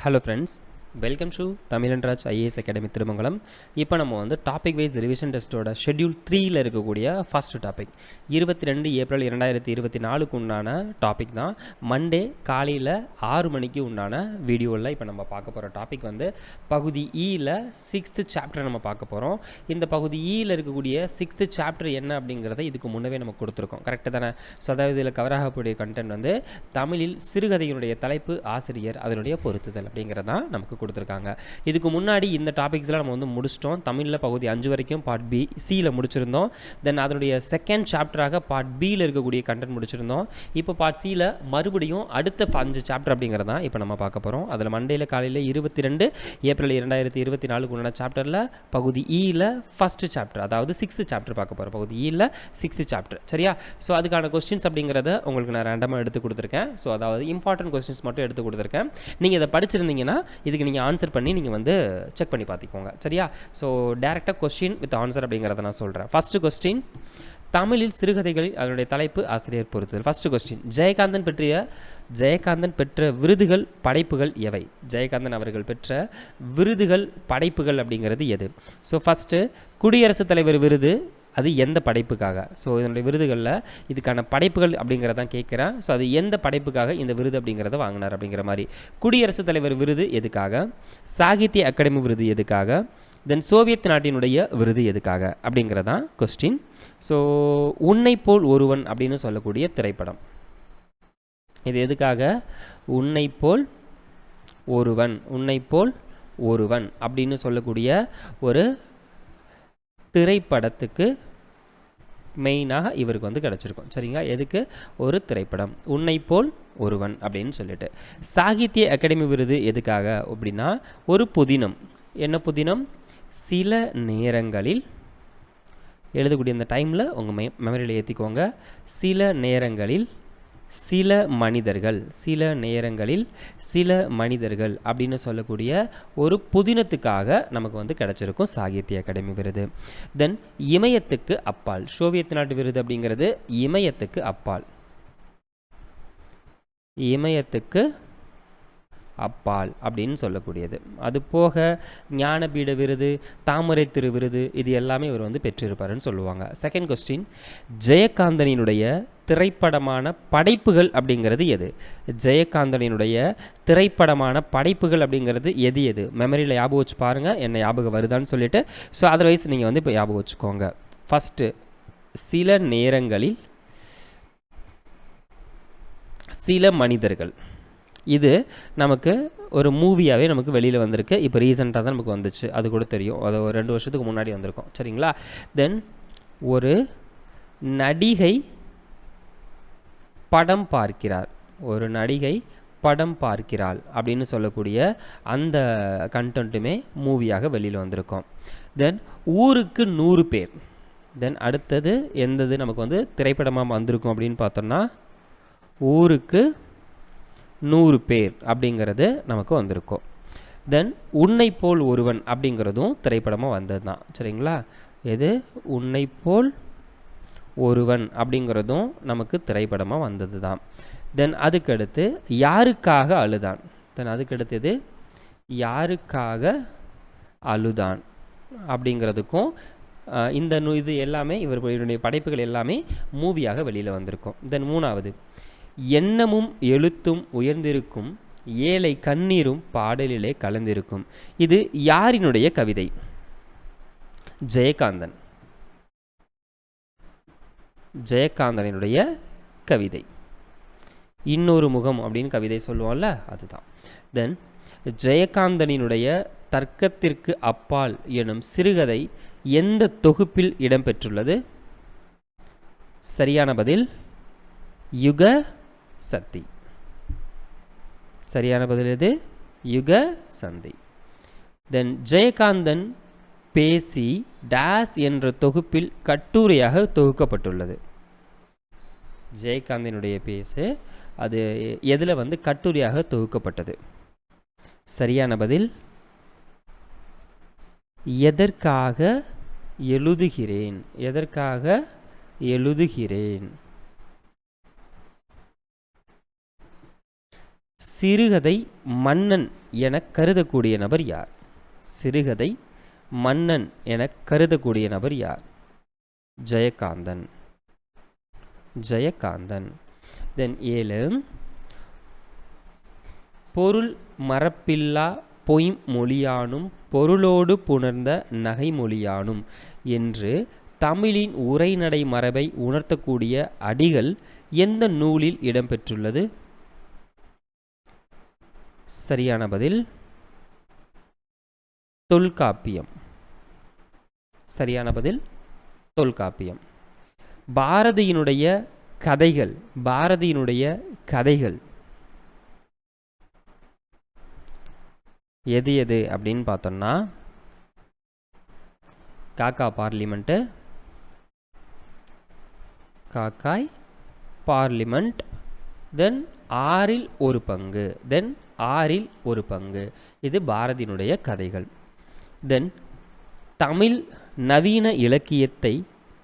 Hello friends, welcome to Tamilanraj IAS academy Thirumangalam. இப்போ நம்ம வந்து டாபிக் வைஸ் ரிவிஷன் டெஸ்ட்டோட ஷெட்யூல் 3ல் இருக்கக்கூடிய ஃபஸ்ட் டாபிக் 22 ஏப்ரல் 2024க்கு உண்டான டாபிக் தான். மண்டே காலையில் 6 மணிக்கு உண்டான வீடியோவில் இப்போ நம்ம பார்க்க போகிற டாபிக் வந்து பகுதி ஈயில் 6th சாப்டர் நம்ம பார்க்க போகிறோம். இந்த பகுதி ஈயில் இருக்கக்கூடிய 6th சாப்டர் என்ன அப்படிங்கிறத இதுக்கு முன்னவே நம்ம கொடுத்துருக்கோம், கரெக்டு தானே? ஸோ அதாவது இதில் கவர் ஆகக்கூடிய கண்டென்ட் வந்து தமிழில் சிறுகதையினுடைய தலைப்பு, ஆசிரியர், அதனுடைய பொருத்துதல் அப்படிங்கிறதான் நமக்கு கொடுத்துருக்காங்க. இதுக்கு முன்னாடி இந்த டாபிக்ஸ்லாம் நம்ம வந்து முடிச்சிட்டோம். தமிழில் பகுதி 5 வரைக்கும் பார்ட் பி சியில் முடிச்சிருந்தோம். தென் அதனுடைய செகண்ட் சாப்டராக பார்ட் பியில் இருக்கக்கூடிய கண்டென்ட் முடிச்சிருந்தோம். இப்போ பார்ட் சியில் மறுபடியும் அடுத்த 5 சாப்டர் அப்படிங்கிறதா இப்போ நம்ம பார்க்க போகிறோம். அதில் மண்டேயில் காலையில் 22 ஏப்ரல் 2024க்கு உண்டான சாப்டரில் பகுதி ஈயில் ஃபஸ்ட்டு சாப்டர், அதாவது 6th சாப்டர் பார்க்க போகிறோம். பகுதி ஈயில் 6th சாப்டர், சரியா? ஸோ அதுக்கான கொஸ்டின்ஸ் அப்படிங்கிறத உங்களுக்கு நான் ரேண்டமாக எடுத்து கொடுத்துருக்கேன். ஸோ அதாவது இம்பார்ட்டன்ட் கொஸ்டின்ஸ் மட்டும் எடுத்து கொடுத்துருக்கேன். நீங்கள் இதை படிச்சிருந்தீங்கன்னா இதுக்கு நீங்கள் ஆன்சர் பண்ணி நீங்கள் வந்து செக் பண்ணி பார்த்துக்கோங்க, சரியா? ஸோ டேரெக்டாக கொஸ்டின் வித் ஆன்சர் அப்படிங்கிறத நான் சொல்கிறேன். ஃபஸ்ட்டு கொஸ்டின், தமிழில் சிறுகதைகளில் அதனுடைய தலைப்பு, ஆசிரியர் பொறுத்தல். ஃபஸ்ட்டு கொஸ்டின், ஜெயகாந்தன் பெற்ற விருதுகள், படைப்புகள் எவை? ஜெயகாந்தன் அவர்கள் பெற்ற விருதுகள், படைப்புகள் அப்படிங்கிறது எது? ஸோ ஃபஸ்ட்டு குடியரசுத் தலைவர் விருது, அது எந்த படைப்புக்காக? ஸோ இதனுடைய விருதுகளில் இதுக்கான படைப்புகள் அப்படிங்கிறதான் கேட்குறேன். ஸோ அது எந்த படைப்புக்காக இந்த விருது அப்படிங்கிறத வாங்கினார் அப்படிங்கிற மாதிரி. குடியரசுத் தலைவர் விருது எதுக்காக? சாகித்ய அகாடமி விருது எதுக்காக? தென் சோவியத் நாட்டினுடைய விருது எதுக்காக அப்படிங்கிறதான் கொஸ்டின். ஸோ உன்னை போல் ஒருவன் அப்படின்னு சொல்லக்கூடிய திரைப்படம், இது எதுக்காக? உன்னை போல் ஒருவன் அப்படின்னு சொல்லக்கூடிய ஒரு திரைப்படத்துக்கு மெயினாக இவருக்கு வந்து கிடச்சிருக்கும், சரிங்களா? எதுக்கு? ஒரு திரைப்படம், உன்னை போல் ஒருவன் அப்படின்னு சொல்லிட்டு. சாகித்ய அகாடமி விருது எதுக்காக அப்படின்னா ஒரு புதினம். என்ன புதினம்? சில நேரங்களில் எழுதக்கூடிய இந்த டைமில் உங்கள் மெமரியில் ஏற்றிக்கோங்க. சில நேரங்களில் சில மனிதர்கள் அப்படின்னு சொல்லக்கூடிய ஒரு புதினத்துக்காக நமக்கு வந்து கிடச்சிருக்கும் சாகித்ய அகாடமி விருது. தென் இமயத்துக்கு அப்பால், சோவியத் நாட்டு விருது அப்படிங்கிறது இமயத்துக்கு அப்பால் அப்படின்னு சொல்லக்கூடியது. அது போக ஞானபீட விருது, தாமரை திரு விருது, இது எல்லாமே இவர் வந்து பெற்றிருப்பாருன்னு சொல்லுவாங்க. செகண்ட் கொஸ்டின், ஜெயகாந்தனினுடைய திரைப்படமான படைப்புகள் அப்படிங்கிறது எது? ஜெயகாந்தனினுடைய திரைப்படமான படைப்புகள் அப்படிங்கிறது எது? மெமரியில் ஞாபகம் வச்சு பாருங்கள், என்ன ஞாபகம் வருதான்னு சொல்லிட்டு. ஸோ அதர்வைஸ் நீங்கள் வந்து இப்போ ஞாபகம் வச்சுக்கோங்க. ஃபஸ்ட்டு சில நேரங்களில் சில மனிதர்கள், இது நமக்கு ஒரு மூவியாகவே நமக்கு வெளியில் வந்திருக்கு. இப்போ ரீசெண்டாக தான் நமக்கு வந்துச்சு, அது கூட தெரியும். அது ஒரு 2 வருஷத்துக்கு முன்னாடி வந்திருக்கும், சரிங்களா? தென் ஒரு நடிகை படம் பார்க்கிறாள் அப்படின்னு சொல்லக்கூடிய அந்த கண்டென்ட்டுமே மூவியாக வெளியில் வந்திருக்கும். தென் ஊருக்கு 100 பேர். தென் அடுத்தது எந்தது நமக்கு வந்து திரைப்படமாக வந்திருக்கும் அப்படின்னு பார்த்தோம்னா ஊருக்கு 100 பேர் அப்படிங்கிறது நமக்கு வந்திருக்கும். தென் உன்னை போல் ஒருவன் அப்படிங்கிறதும் திரைப்படமாக வந்தது தான், சரிங்களா? எது? உன்னை போல் ஒருவன் அப்படிங்கிறதும் நமக்கு திரைப்படமாக வந்தது தான். தென் அதுக்கடுத்து யாருக்காக அழுதான் அப்படிங்கிறதுக்கும் இது எல்லாமே இவருடைய படைப்புகள் எல்லாமே மூவியாக வெளியில் வந்திருக்கும். தென் மூணாவது, எண்ணமும் எழுத்தும் உயர்ந்திருக்கும், ஏழை கண்ணீரும் பாடலிலே கலந்திருக்கும், இது யாரினுடைய கவிதை? ஜெயகாந்தனினுடைய கவிதை. இன்னொரு முகம் அப்படின்னு கவிதை சொல்லுவோம்ல, அதுதான். தென் ஜெயகாந்தனினுடைய தர்க்கத்திற்கு அப்பால் எனும் சிறுகதை எந்த தொகுப்பில் இடம்பெற்றுள்ளது? சரியான பதில் யுக சந்தி. சரியான பதில் எது? யுக சந்தி. தென் ஜெயகாந்தன் பேசி டேஸ் என்ற தொகுப்பில் கட்டுரையாக தொகுக்கப்பட்டுள்ளது. ஜெயகாந்தனுடைய பேசு அது எதில் வந்து கட்டுரையாக தொகுக்கப்பட்டது? சரியான பதில் எதற்காக எழுதுகிறேன். சிறுகதை மன்னன் என கருதக்கூடிய நபர் யார்? சிறுகதை மன்னன் என கருதக்கூடிய நபர் யார்? ஜெயகாந்தன். ஜெயகாந்தன். தென் 7, பொருள் மரப்பில்லா பொய்மொழியானும் பொருளோடு புணர்ந்த நகைமொழியானும் என்று தமிழின் உரைநடை மரபை உணர்த்தக்கூடிய அடிகள் எந்த நூலில் இடம்பெற்றுள்ளது? சரியான பதில் தொல்காப்பியம். சரியான பதில் தொல்காப்பியம். பாரதியினுடைய கதைகள், பாரதியினுடைய கதைகள் எது எது அப்படின்னு பார்த்தோம்னா, காக்கா பார்லிமெண்ட்டு, காக்காய் பார்லிமெண்ட், தென் 6 ஒரு பங்கு, தென் 6 ஒரு பங்கு. இது பாரதியினுடைய கதைகள். தென் தமிழ் நவீன இலக்கியத்தை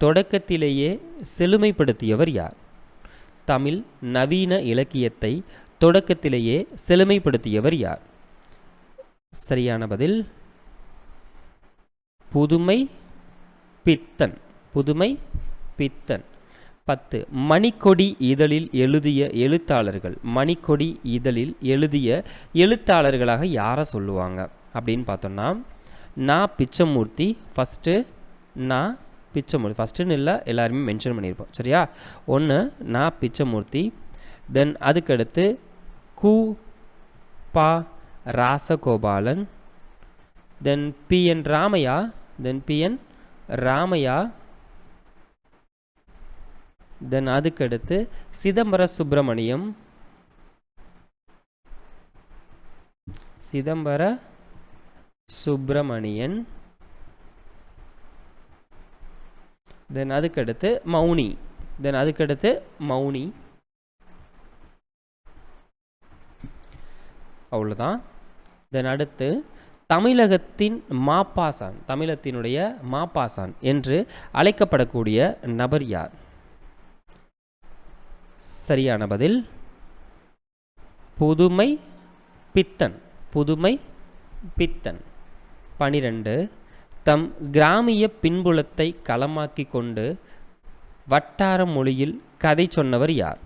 தொடக்கத்திலேயே செழுமைப்படுத்தியவர் யார்? தமிழ் நவீன இலக்கியத்தை தொடக்கத்திலேயே செழுமைப்படுத்தியவர் யார்? சரியான பதில் புதுமை பித்தன். புதுமை பித்தன். 10, மணிக்கொடி இதழில் எழுதிய எழுத்தாளர்கள். மணிக்கொடி இதழில் எழுதிய எழுத்தாளர்களாக யாரை சொல்லுவாங்க அப்படின்னு பார்த்தோம்னா, நா பிச்சமூர்த்தி ஃபஸ்ட்டு. நா பிச்சமூர்த்தி ஃபஸ்ட்டுன்னு இல்லை, எல்லாருமே மென்ஷன் பண்ணியிருப்போம். சரியா? 1 நா பிச்சமூர்த்தி. தென் அதுக்கடுத்து கு பா ராசகோபாலன். தென் PN ராமையா. தென் PN ராமையா. தென் அதுக்கடுத்து சிதம்பர சுப்பிரமணியம். சிதம்பர சுப்பிரமணியன். தென் அதுக்கடுத்து மௌனி. தென் அதுக்கடுத்து மௌனி. அவ்வளோதான். தென் அடுத்து தமிழகத்தின் மாப்பாசான், தமிழகத்தினுடைய மாப்பாசான் என்று அழைக்கப்படக்கூடிய நபர் யார்? சரியான பதில் புதுமை பித்தன். புதுமை பித்தன். 12, தம் கிராமிய பின்புலத்தை களமாக்கி கொண்டு வட்டார மொழியில் கதை சொன்னவர் யார்?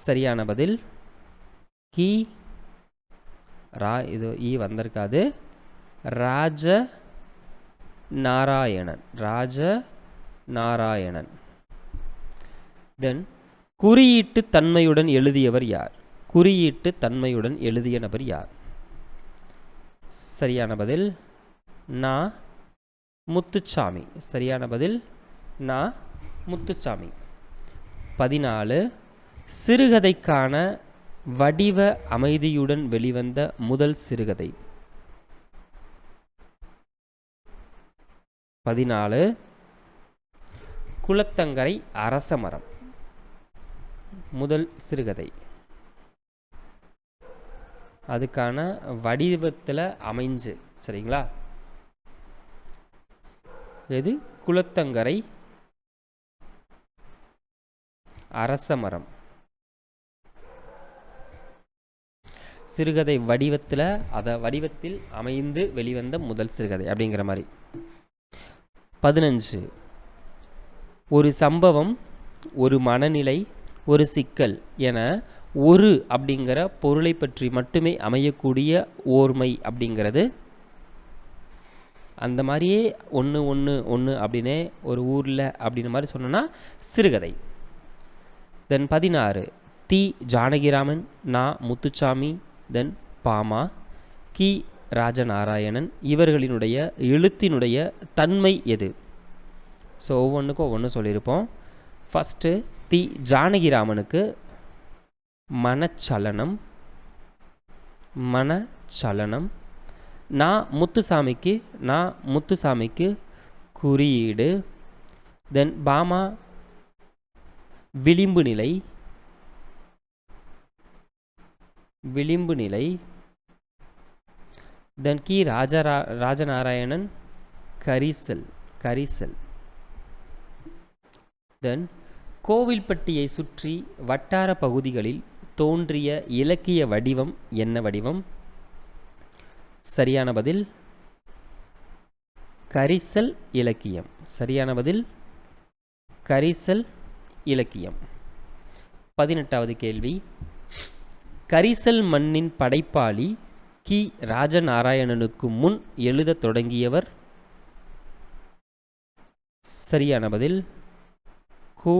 சரியான பதில் கி ரா. இது வந்திருக்காது. ராஜ நாராயணன். ராஜ நாராயணன். தென் குறியீட்டு தன்மையுடன் எழுதியவர் யார்? குறியீட்டு தன்மையுடன் எழுதிய நபர் யார்? சரியான பதில் நா முத்துச்சாமி. சரியான பதில் நா முத்துச்சாமி. 14, சிறுகதைக்கான வடிவ அமைதியுடன் வெளிவந்த முதல் சிறுகதை. 14, குலத்தங்கரை அரசமரம். முதல் சிறுகதை. அதுக்கான வடிவத்தில் அமைஞ்சு. சரிங்களா? எது? குலத்தங்கரை அரசமரம். சிறுகதை வடிவத்தில், வடிவத்தில் அமைந்து வெளிவந்த முதல் சிறுகதை அப்படிங்கிற மாதிரி. 15, ஒரு சம்பவம், ஒரு மனநிலை, ஒரு சிக்கல் என ஒரு அப்படிங்கிற பொருளை பற்றி மட்டுமே அமையக்கூடிய ஓர்மை அப்படிங்கிறது. அந்த மாதிரியே ஒன்று ஒன்று ஒன்று அப்படின்னே ஒரு ஊரில் அப்படின்ற மாதிரி சொன்னோன்னா சிறுகதை. தென் 16, தி ஜானகிராமன், நா முத்துச்சாமி, தென் பாமா, கி ராஜநாராயணன் இவர்களினுடைய எழுத்தினுடைய தன்மை எது? ஸோ ஒவ்வொன்றுக்கும் ஒவ்வொன்று சொல்லியிருப்போம். ஃபஸ்ட்டு தி ஜானகிராமனுக்கு மனச்சலனம். மனச்சலனம். நா முத்துசாமிக்கு குறியீடு. தென் பாமா விளிம்பு நிலை. விளிம்பு நிலை. தென் கி ராஜநாராயணன் கரிசல். தென் கோவில்பட்டியை சுற்றி வட்டார பகுதிகளில் தோன்றிய இலக்கிய வடிவம் என்ன வடிவம்? சரியான பதில் கரிசல் இலக்கியம். சரியான பதில் கரிசல் இலக்கியம். 18வது கேள்வி. கரிசல் மண்ணின் படைப்பாளி கி. ராஜநாராயணனுக்கு முன் எழுதத் தொடங்கியவர்? சரியான பதில் கு.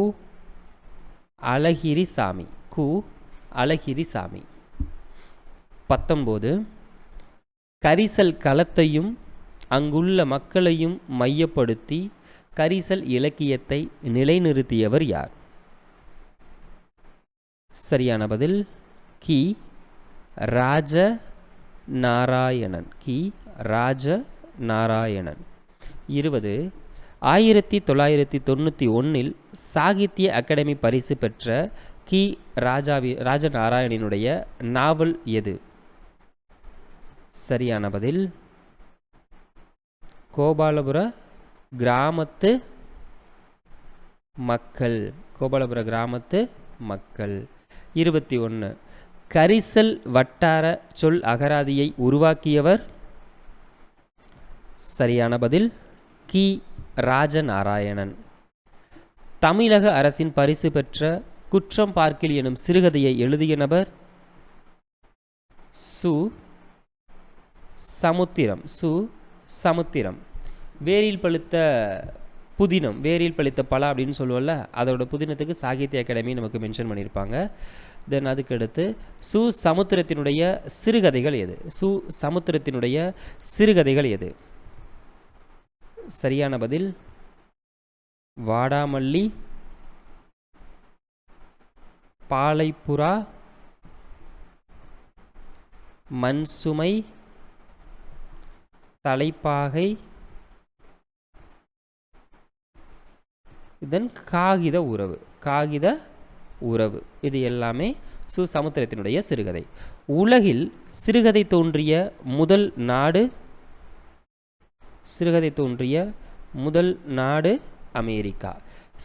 அழகிரிசாமி. கு. அழகிரிசாமி. 19. கரிசல் களத்தையும் அங்குள்ள மக்களையும் மையப்படுத்தி கரிசல் இலக்கியத்தை நிலைநிறுத்தியவர் யார்? சரியான பதில் கி. ராஜநாராயணன். கி. ராஜநாராயணன். 20. 1991 சாகித்ய அகாடமி பரிசு பெற்ற கி. ராஜநாராயணனுடைய நாவல் எது? சரியான பதில் கோபாலபுர கிராமத்து மக்கள். கோபாலபுர கிராமத்து மக்கள். 21. கரிசல் வட்டார சொல் அகராதியை உருவாக்கியவர்? சரியான பதில் கி. ராஜநாராயணன். தமிழக அரசின் பரிசு பெற்ற குற்றம் பார்க்கில் எனும் சிறுகதையை எழுதிய நபர்? சு. சமுத்திரம். சு. சமுத்திரம். வேரில் பழுத்த புதினம், வேரில் பழுத்த பலா அப்படின்னு சொல்லுவோம்ல, அதோட புதினத்துக்கு சாகித்ய அகாடமி நமக்கு மென்ஷன் பண்ணியிருப்பாங்க. தென் அதுக்கடுத்து சு. சமுத்திரத்தினுடைய சிறுகதைகள் எது? சு. சமுத்திரத்தினுடைய சிறுகதைகள் எது? சரியான பதில் வாடாமல்லி, பாலைப்புறா, மண்சுமை, தலைப்பாகை, தென் காகித உறவு. காகித உறவு. இது எல்லாமே சு. சமுத்திரத்தினுடைய சிறுகதை. உலகில் சிறுகதை தோன்றிய முதல் நாடு? சிறுகதை தோன்றிய முதல் நாடு அமெரிக்கா.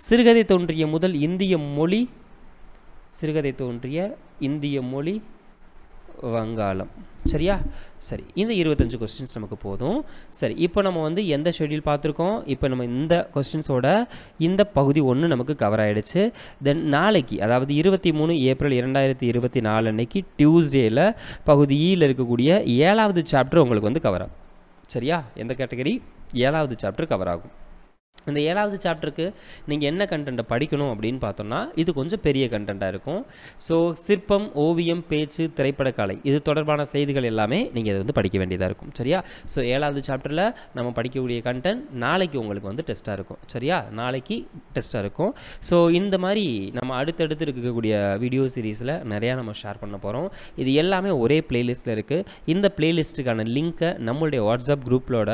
சிறுகதை தோன்றிய முதல் இந்திய மொழி? சிறுகதை தோன்றிய இந்திய மொழி வங்காளம். சரியா? சரி, இந்த 25 கொஸ்டின்ஸ் நமக்கு போதும். சரி, இப்போ நம்ம வந்து எந்த ஷெட்யூல் பார்த்துருக்கோம்? இப்போ நம்ம இந்த கொஸ்டின்ஸோட இந்த பகுதி 1 நமக்கு கவர் ஆகிடுச்சு. தென் நாளைக்கு, அதாவது 23 ஏப்ரல் 2024 அன்னைக்கு டியூஸ்டேயில் பகுதி ஈயில் இருக்கக்கூடிய 7வது சாப்டர் உங்களுக்கு வந்து கவர் ஆகும். சரியா? எந்த கேட்டகரி? 7வது சாப்டர் கவர் ஆகும். இந்த 7வது சாப்டருக்கு நீங்கள் என்ன கண்டென்ட்டை படிக்கணும் அப்படின்னு பார்த்தோம்னா, இது கொஞ்சம் பெரிய கண்டென்ட்டாக இருக்கும். ஸோ சிற்பம், ஓவியம், பேச்சு, திரைப்படக்கலை இது தொடர்பான செய்திகள் எல்லாமே நீங்கள் இதை வந்து படிக்க வேண்டியதாக இருக்கும். சரியா? ஸோ 7வது சாப்டரில் நம்ம படிக்கக்கூடிய கண்டென்ட் நாளைக்கு உங்களுக்கு வந்து டெஸ்ட்டாக இருக்கும். சரியா? நாளைக்கு டெஸ்ட்டாக இருக்கும். ஸோ இந்த மாதிரி நம்ம அடுத்தடுத்து இருக்கக்கூடிய வீடியோ சீரீஸில் நிறையா நம்ம ஷேர் பண்ண போகிறோம். இது எல்லாமே ஒரே பிளேலிஸ்ட்டில் இருக்குது. இந்த பிளேலிஸ்ட்டுக்கான லிங்க்கை நம்மளுடைய வாட்ஸ்அப் குரூப்போட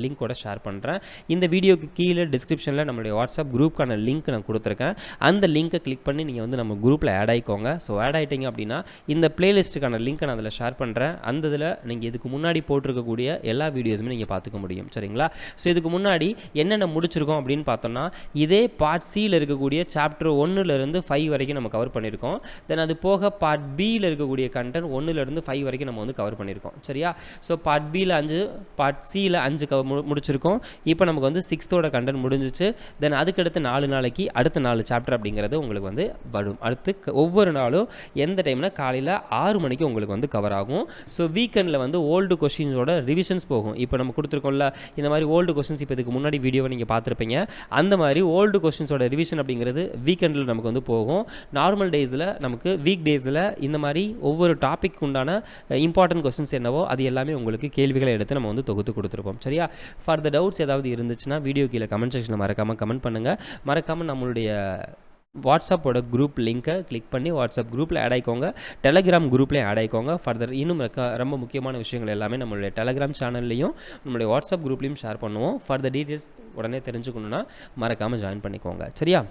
லிங்க்கோட ஷேர் பண்ணுறேன். இந்த வீடியோக்கு கீழே டிஸ்கிரிப்ஷனில் நம்மளுடைய வாட்ஸ்அப் குரூப்க்கான லிங்க் நான் கொடுத்துருக்கேன். அந்த லிங்க்கை கிளிக் பண்ணி நீங்கள் வந்து நம்ம குரூப்பில் ஆட் ஆகிக்கோங்க. ஸோ ஆட் ஆகிட்டீங்க அப்படின்னா இந்த பிளேலிஸ்ட்டுக்கான லிங்க்கை நான் அதில் ஷேர் பண்ணுறேன். அந்த இதில் நீங்கள் இதுக்கு முன்னாடி போட்டிருக்கக்கூடிய எல்லா வீடியோஸுமே நீங்கள் பார்த்துக்க முடியும். சரிங்களா? ஸோ இதுக்கு முன்னாடி என்னென்ன முடிச்சிருக்கோம் அப்படின்னு பார்த்தோம்னா, இதே பார்ட் சியில் இருக்கக்கூடிய சாப்டர் 1லேருந்து 5 வரைக்கும் நம்ம கவர் பண்ணியிருக்கோம். தென் அது போக பார்ட் பியில் இருக்கக்கூடிய கண்டென்ட் 1லேருந்து 5 வரைக்கும் நம்ம வந்து கவர் பண்ணியிருக்கோம். சரியா? ஸோ பார்ட் பியில் 5, பார்ட் சியில் 5 முடிச்சிருக்கோம். இப்போ நமக்கு வந்து 6th கண்டென்ட் முடிஞ்சிச்சு. தென் அதுக்கடுத்து 4 நாளைக்கு அடுத்த 4 சாப்டர் அப்படிங்கிறது உங்களுக்கு வந்து வரும். அடுத்து ஒவ்வொரு நாளும் எந்த டைம்னா காலையில் 6 மணிக்கு உங்களுக்கு வந்து கவர் ஆகும். ஸோ வீக்கெண்டில் வந்து ஓல்டு கொஸ்டின்ஸோட ரிவிஷன்ஸ் போகும். இப்போ நம்ம கொடுத்துருக்கோம்ல இந்த மாதிரி ஓல்டு கொஸ்டின்ஸ், இப்போ இதுக்கு முன்னாடி வீடியோவை நீங்கள் பார்த்துருப்பீங்க. அந்த மாதிரி ஓல்டு கொஸ்டின்ஸோட ரிவிஷன் அப்படிங்கிறது வீக்கெண்டில் நமக்கு வந்து போகும். நார்மல் டேஸில் நமக்கு வீக் டேஸில் இந்த மாதிரி ஒவ்வொரு டாபிக் உண்டான இம்பார்ட்டன்ட் கொஸ்டின்ஸ் என்னவோ அது எல்லாமே உங்களுக்கு கேள்விகளை எடுத்து நம்ம வந்து தொகுத்து கொடுத்துருப்போம். சரியா? ஃபார் த டவுட்ஸ் ஏதாவது இருந்துச்சுன்னா வீடியோ கீழே கமெண்ட் செக்ஷனில் மறக்காமல் கமெண்ட் பண்ணுங்கள். மறக்காமல் நம்மளுடைய வாட்ஸ்அப்போட குரூப் லிங்க்கை கிளிக் பண்ணி வாட்ஸ்அப் குரூப்பில் ஆட் ஆகிக்கோங்க. டெலகிராம் குரூப்லேயும் ஆட் ஆகிக்கோங்க. ஃபர்தர் இன்னும் ரொம்ப முக்கியமான விஷயங்கள் எல்லாமே நம்மளுடைய டெலகிராம் சேனல்லையும் நம்மளுடைய வாட்ஸ்அப் குரூப்லேயும் ஷேர் பண்ணுவோம். ஃபர்தர் டீட்டெயில்ஸ் உடனே தெரிஞ்சுக்கணுன்னா மறக்காமல் ஜாயின் பண்ணிக்கோங்க. சரியா?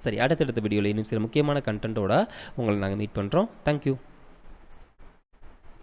சரி, அடுத்தடுத்த வீடியோவில் இன்னும் சில முக்கியமான கண்டென்ட்டோட உங்களை நாங்கள் மீட் பண்ணுறோம். தேங்க்யூ.